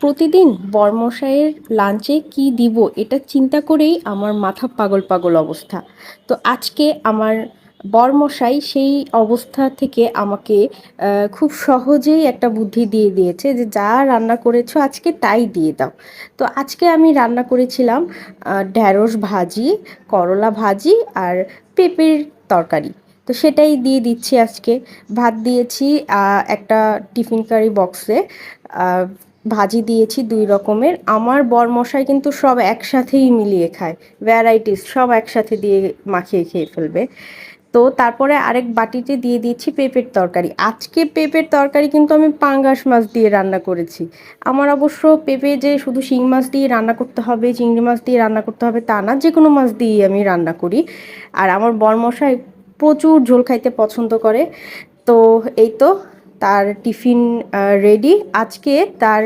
প্রতিদিন বরমশাইয়ের লাঞ্চে কি দিব এটা চিন্তা করেই আমার মাথা পাগল পাগল অবস্থা। তো আজকে আমার বরমশাই সেই অবস্থা থেকে আমাকে খুব সহজেই একটা বুদ্ধি দিয়ে দিয়েছে যে যা রান্না করেছো আজকে তাই দিয়ে দাও। তো আজকে আমি রান্না করেছিলাম ঢ্যাঁড়স ভাজি, করলা ভাজি আর পেঁপের তরকারি। তো সেটাই দিয়ে দিচ্ছি আজকে। ভাত দিয়েছি একটা টিফিন কারি বক্সে, ভাজি দিয়েছি 2 রকমের। আমার বরমশাই কিন্তু সব একসাথেই মিলিয়ে খায়, ভ্যারাইটিস সব একসাথে দিয়ে মাখিয়ে খেয়ে ফেলবে। তো তারপরে আরেক বাটিতে দিয়ে দিচ্ছি পেঁপের তরকারি। আজকে পেঁপের তরকারি কিন্তু আমি পাঙ্গাস মাছ দিয়ে রান্না করেছি। আমার অবশ্য পেঁপে যে শুধু শিং মাছ দিয়ে রান্না করতে হবে, চিংড়ি মাছ দিয়ে রান্না করতে হবে তা না, যে কোনো মাছ দিয়েই আমি রান্না করি। আর আমার বরমশাই প্রচুর ঝোল খাইতে পছন্দ করে। তো এই তো তার টিফিন রেডি। আজকে তার